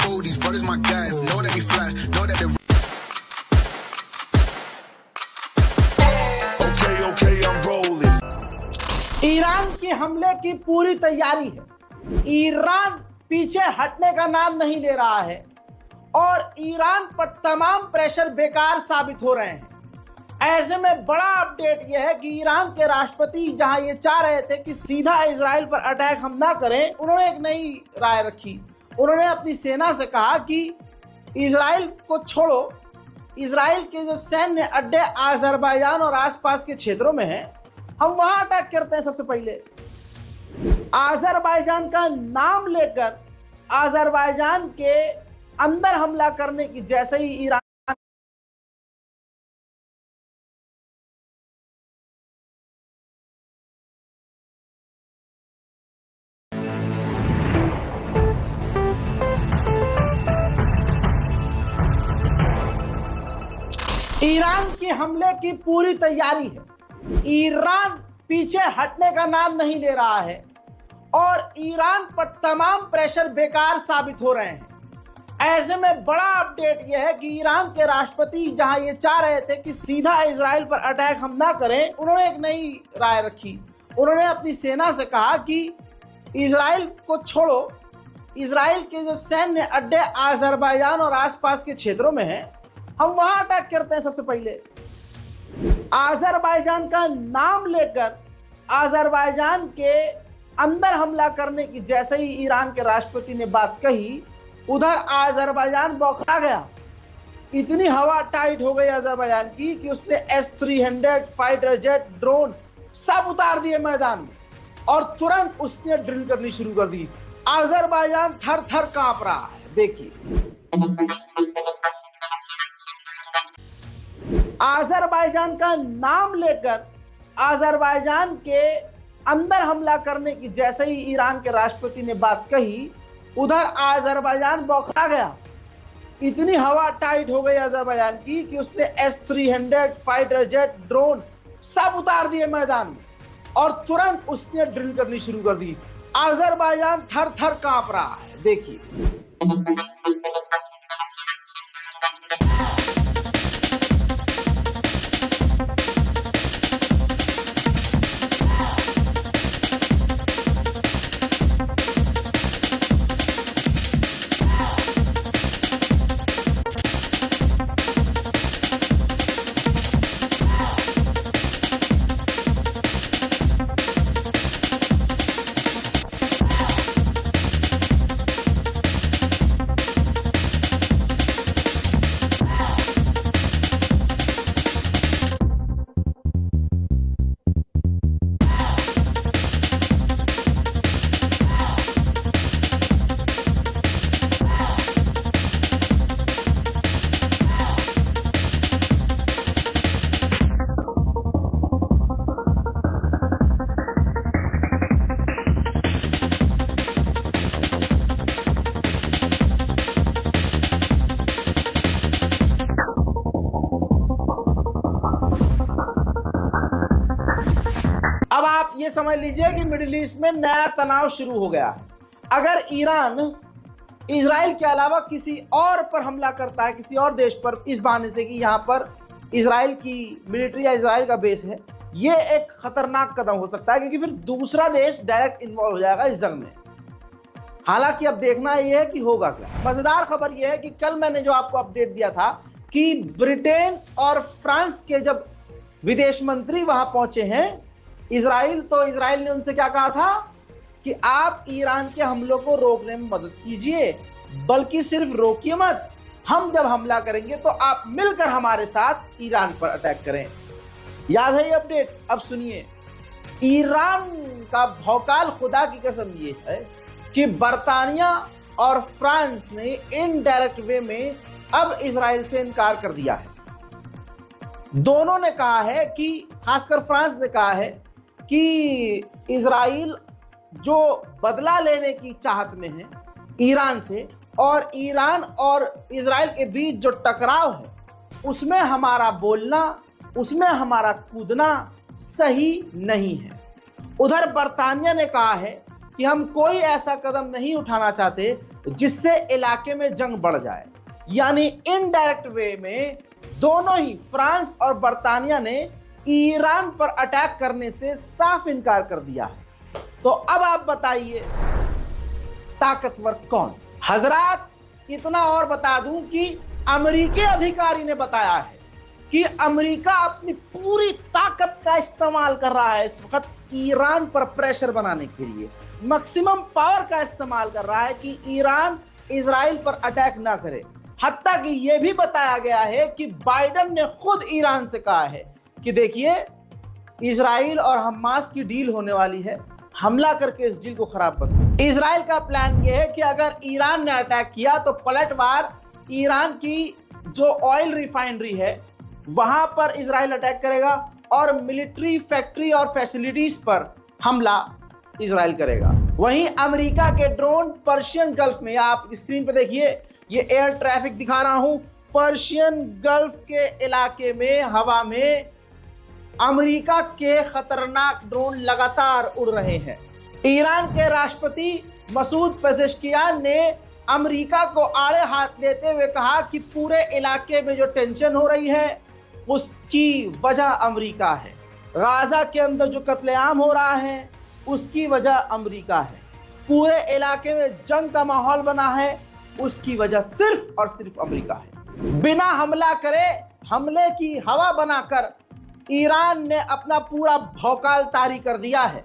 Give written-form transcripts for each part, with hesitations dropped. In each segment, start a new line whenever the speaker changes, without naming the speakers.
roll, these brothers my guys. Know that we fly, know that they. Okay, I'm rolling.
Iran के हमले की पूरी तैयारी है। ईरान पीछे हटने का नाम नहीं ले रहा है और ईरान पर तमाम प्रेशर बेकार साबित हो रहे हैं। ऐसे में बड़ा अपडेट यह है कि ईरान के राष्ट्रपति जहां ये चाह रहे थे कि सीधा इजराइल पर अटैक हम ना करें, उन्होंने एक नई राय रखी। उन्होंने अपनी सेना से कहा कि इजराइल को छोड़ो, इजराइल के जो सैन्य अड्डे अज़रबैजान और आसपास के क्षेत्रों में हैं, हम वहां अटैक करते हैं। सबसे पहले अज़रबैजान का नाम लेकर अज़रबैजान के अंदर हमला करने की जैसे ही ईरान ईरान के हमले की पूरी तैयारी है। ईरान पीछे हटने का नाम नहीं ले रहा है और ईरान पर तमाम प्रेशर बेकार साबित हो रहे हैं। ऐसे में बड़ा अपडेट यह है कि ईरान के राष्ट्रपति जहां ये चाह रहे थे कि सीधा इजराइल पर अटैक हम ना करें, उन्होंने एक नई राय रखी। उन्होंने अपनी सेना से कहा कि इजराइल को छोड़ो, इजराइल के जो सैन्य अड्डे अज़रबैजान और आसपास के क्षेत्रों में हैं, हम वहां अटैक करते हैं। सबसे पहले अज़रबैजान का नाम लेकर अज़रबैजान के अंदर हमला करने की जैसे ही ईरान के राष्ट्रपति ने बात कही, उधर अज़रबैजान बौखला गया। इतनी हवा टाइट हो गई अज़रबैजान की कि उसने S-300 फाइटर जेट, ड्रोन सब उतार दिए मैदान में और तुरंत उसने ड्रिल करनी शुरू कर दी। अज़रबैजान थर थर कांप रहा है। देखिए, अज़रबैजान का नाम लेकर अज़रबैजान के अंदर हमला करने की जैसे ही ईरान के राष्ट्रपति ने बात कही, उधर अज़रबैजान बौखला गया। इतनी हवा टाइट हो गई अज़रबैजान की कि उसने S-300 फाइटर जेट, ड्रोन सब उतार दिए मैदान में और तुरंत उसने ड्रिल करनी शुरू कर दी। अज़रबैजान थर थर कांप रहा है। देखिए, अब आप ये समझ लीजिए कि मिडिल ईस्ट में नया तनाव शुरू हो गया है। अगर ईरान इजराइल के अलावा किसी और पर हमला करता है, किसी और देश पर, इस बहाने से कि यहाँ पर इजराइल की मिलिट्री या इजराइल का बेस है, ये एक खतरनाक कदम हो सकता है, क्योंकि फिर दूसरा देश डायरेक्ट इन्वॉल्व हो जाएगा इस जंग में। हालांकि अब देखना ये है कि होगा क्या। मजेदार खबर यह है कि कल मैंने जो आपको अपडेट दिया था कि ब्रिटेन और फ्रांस के जब विदेश मंत्री वहां पहुंचे हैं इजराइल, तो इजराइल ने उनसे क्या कहा था कि आप ईरान के हमलों को रोकने में मदद कीजिए, बल्कि सिर्फ रोकिए मत, हम जब हमला करेंगे तो आप मिलकर हमारे साथ ईरान पर अटैक करें। याद है ये अपडेट? अब सुनिए, ईरान का भौकाल खुदा की कसम ये है कि बर्तानिया और फ्रांस ने इनडायरेक्ट वे में अब इजराइल से इनकार कर दिया है। दोनों ने कहा है कि, खासकर फ्रांस ने कहा है कि इजराइल जो बदला लेने की चाहत में है ईरान से, और ईरान और इजराइल के बीच जो टकराव है उसमें हमारा बोलना, उसमें हमारा कूदना सही नहीं है। उधर बर्तानिया ने कहा है कि हम कोई ऐसा कदम नहीं उठाना चाहते जिससे इलाके में जंग बढ़ जाए। यानी इनडायरेक्ट वे में दोनों ही फ्रांस और बर्तानिया ने ईरान पर अटैक करने से साफ इनकार कर दिया है। तो अब आप बताइए ताकतवर कौन? हजरात, इतना और बता दूं कि अमेरिकी अधिकारी ने बताया है कि अमेरिका अपनी पूरी ताकत का इस्तेमाल कर रहा है इस वक्त ईरान पर प्रेशर बनाने के लिए। मैक्सिमम पावर का इस्तेमाल कर रहा है कि ईरान इजराइल पर अटैक ना करे। हत्ता कि यह भी बताया गया है कि बाइडेन ने खुद ईरान से कहा है कि देखिए, इजराइल और हमास की डील होने वाली है, हमला करके इस डील को खराब कर दो। इजराइल का प्लान यह है कि अगर ईरान ने अटैक किया तो पलटवार ईरान की जो ऑयल रिफाइनरी है वहां पर इजराइल अटैक करेगा और मिलिट्री फैक्ट्री और फैसिलिटीज पर हमला इजराइल करेगा। वहीं अमेरिका के ड्रोन पर्शियन गल्फ में, आप स्क्रीन पे देखिए, ये एयर ट्रैफिक दिखा रहा हूं, पर्शियन गल्फ के इलाके में हवा में अमेरिका के खतरनाक ड्रोन लगातार उड़ रहे हैं। ईरान के राष्ट्रपति मसूद पेजेश्कियान ने अमेरिका को आड़े हाथ देते हुए कहा कि पूरे इलाके में जो टेंशन हो रही है उसकी वजह अमेरिका है। गाजा के अंदर जो कत्लेआम हो रहा है उसकी वजह अमेरिका है। पूरे इलाके में जंग का माहौल बना है उसकी वजह सिर्फ और सिर्फ अमेरिका है। बिना हमला करे हमले की हवा बनाकर ईरान ने अपना पूरा भौकाल तारी कर दिया है।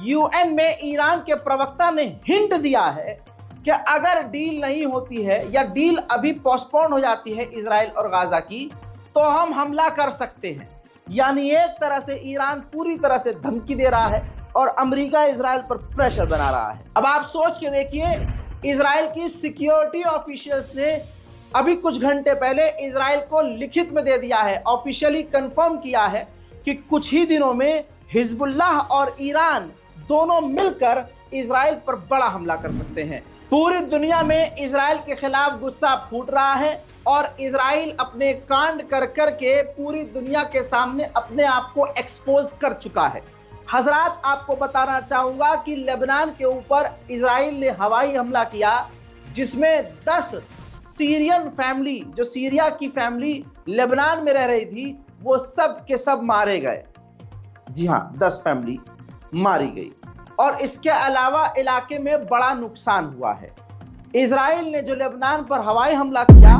यूएन में ईरान के प्रवक्ता ने हिंट दिया है कि अगर डील नहीं होती है या डील अभी पोस्टपोन हो जाती है इजराइल और गाजा की, तो हम हमला कर सकते हैं। यानी एक तरह से ईरान पूरी तरह से धमकी दे रहा है और अमेरिका इजराइल पर प्रेशर बना रहा है। अब आप सोच के देखिए, इजराइल की सिक्योरिटी ऑफिशियल्स ने अभी कुछ घंटे पहले इजराइल को लिखित में दे दिया है, ऑफिशियली कंफर्म किया है कि कुछ ही दिनों में हिजबुल्लाह और ईरान दोनों मिलकर इजराइल पर बड़ा हमला कर सकते हैं। पूरी दुनिया में इजराइल के खिलाफ गुस्सा फूट रहा है और इजराइल अपने कांड कर कर के पूरी दुनिया के सामने अपने आप को एक्सपोज कर चुका है। हजरात, आपको बताना चाहूंगा कि लेबनान के ऊपर इजराइल ने हवाई हमला किया जिसमें 10 सीरियन फैमिली, जो सीरिया की फैमिली लेबनान में रह रही थी, वो सब के सब मारे गए। जी हाँ, 10 फैमिली मारी गई और इसके अलावा इलाके में बड़ा नुकसान हुआ है। इजराइल ने जो लेबनान पर हवाई हमला किया,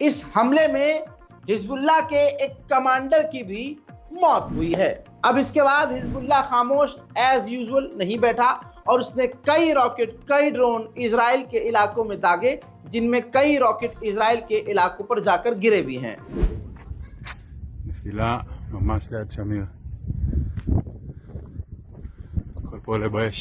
इस हमले में हिजबुल्लाह के एक कमांडर की भी मौत हुई है। अब इसके बाद हिजबुल्लाह खामोश एज यूजुअल नहीं बैठा और उसने कई रॉकेट, कई ड्रोन इजराइल के इलाकों में दागे, जिनमें कई रॉकेट इजराइल के इलाकों पर जाकर गिरे भी हैं।
נפילה ממש ליד שמיר. הכל פה עולה באש.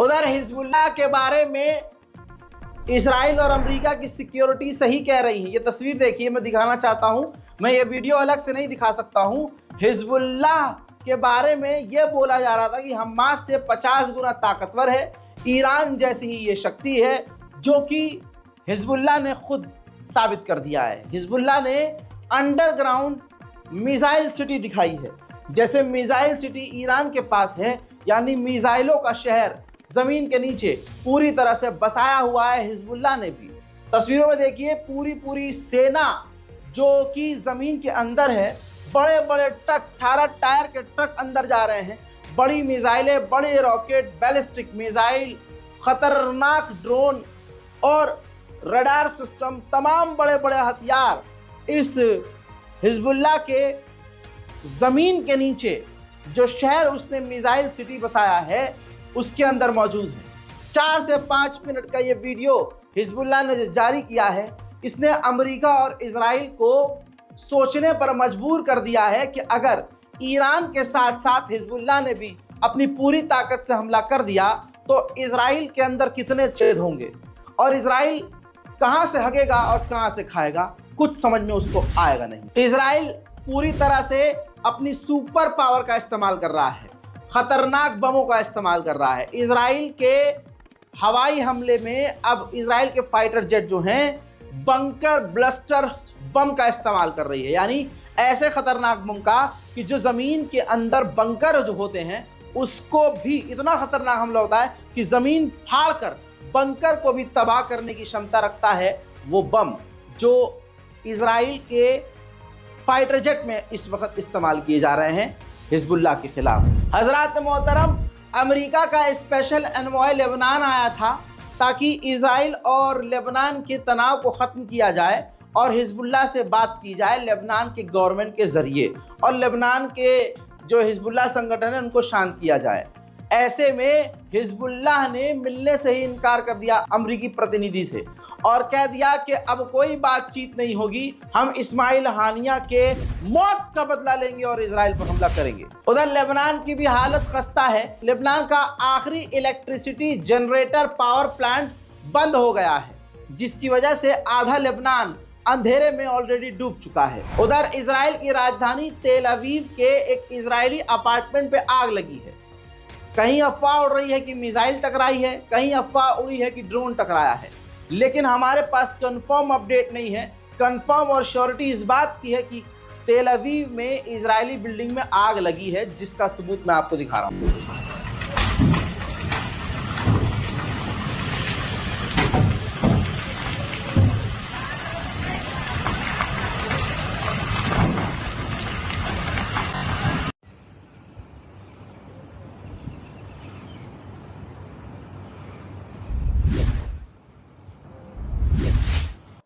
उधर हिजबुल्लाह के बारे में इसराइल और अमेरिका की सिक्योरिटी सही कह रही है। ये तस्वीर देखिए, मैं दिखाना चाहता हूं, मैं ये वीडियो अलग से नहीं दिखा सकता हूं। हिजबुल्लाह के बारे में ये बोला जा रहा था कि हमास से 50 गुना ताकतवर है, ईरान जैसी ही ये शक्ति है, जो कि हिजबुल्लाह ने खुद साबित कर दिया है। हिजबुल्लाह ने अंडरग्राउंड मिसाइल सिटी दिखाई है। जैसे मिसाइल सिटी ईरान के पास है, यानी मिसाइलों का शहर जमीन के नीचे पूरी तरह से बसाया हुआ है हिजबुल्लाह ने भी। तस्वीरों में देखिए, पूरी सेना जो कि जमीन के अंदर है, बड़े बड़े ट्रक, 18 टायर के ट्रक अंदर जा रहे हैं। बड़ी मिसाइलें, बड़े रॉकेट, बैलिस्टिक मिसाइल, खतरनाक ड्रोन और रडार सिस्टम, तमाम बड़े बड़े हथियार इस हिजबुल्लाह के जमीन के नीचे जो शहर उसने मिसाइल सिटी बसाया है उसके अंदर मौजूद है। 4 से 5 मिनट का ये वीडियो हिजबुल्लाह ने जो जारी किया है, इसने अमेरिका और इजराइल को सोचने पर मजबूर कर दिया है कि अगर ईरान के साथ साथ हिजबुल्लाह ने भी अपनी पूरी ताकत से हमला कर दिया तो इजराइल के अंदर कितने छेद होंगे और इजराइल कहां से हगेगा और कहां से खाएगा, कुछ समझ में उसको आएगा नहीं। इजराइल पूरी तरह से अपनी सुपर पावर का इस्तेमाल कर रहा है, खतरनाक बमों का इस्तेमाल कर रहा है। इजराइल के हवाई हमले में अब इजराइल के फाइटर जेट जो हैं बंकर ब्लस्टर बम का इस्तेमाल कर रही है, यानी ऐसे खतरनाक बम का कि जो जमीन के अंदर बंकर जो होते हैं उसको भी इतना खतरनाक हमला होता है कि जमीन फाड़कर बंकर को भी तबाह करने की क्षमता रखता है वो बम, जो इजराइल के फाइटर जेट में इस वक्त इस्तेमाल किए जा रहे हैं हिजबुल्लाह के खिलाफ। हजरात मोहतरम, अमेरिका का स्पेशल एनवॉय लेबनान आया था ताकि इजराइल और लेबनान के तनाव को ख़त्म किया जाए और हिजबुल्लाह से बात की जाए लेबनान के गवर्नमेंट के ज़रिए और लेबनान के जो हिजबुल्लाह संगठन है उनको शांत किया जाए। ऐसे में हिजबुल्लाह ने मिलने से ही इनकार कर दिया अमेरिकी प्रतिनिधि से और कह दिया कि अब कोई बातचीत नहीं होगी, हम इस्माइल हानिया के मौत का बदला लेंगे और इजराइल पर हमला करेंगे। उधर लेबनान की भी हालत खस्ता है। लेबनान का आखिरी इलेक्ट्रिसिटी जनरेटर पावर प्लांट बंद हो गया है, जिसकी वजह से आधा लेबनान अंधेरे में ऑलरेडी डूब चुका है। उधर इजराइल की राजधानी तेल अवीव के एक इजरायली अपार्टमेंट पे आग लगी है। कहीं अफवाह उड़ रही है कि मिसाइल टकराई है, कहीं अफवाह उड़ी है कि ड्रोन टकराया है, लेकिन हमारे पास कंफर्म अपडेट नहीं है। कंफर्म और श्योरिटी इस बात की है कि तेल अवीव में इजरायली बिल्डिंग में आग लगी है, जिसका सबूत मैं आपको दिखा रहा हूँ।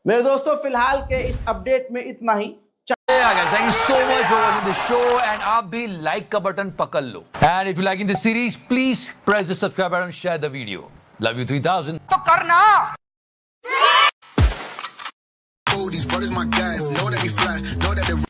मेरे दोस्तों फिलहाल के इस अपडेट में इतना ही।
Thank you so much for watching the show and आप भी like का बटन पकड़ लो। And if you liking the series, please press the subscribe button and share the video. Love you 3000. तो करना।
Oh, these brothers my guys, know that we fly, know that they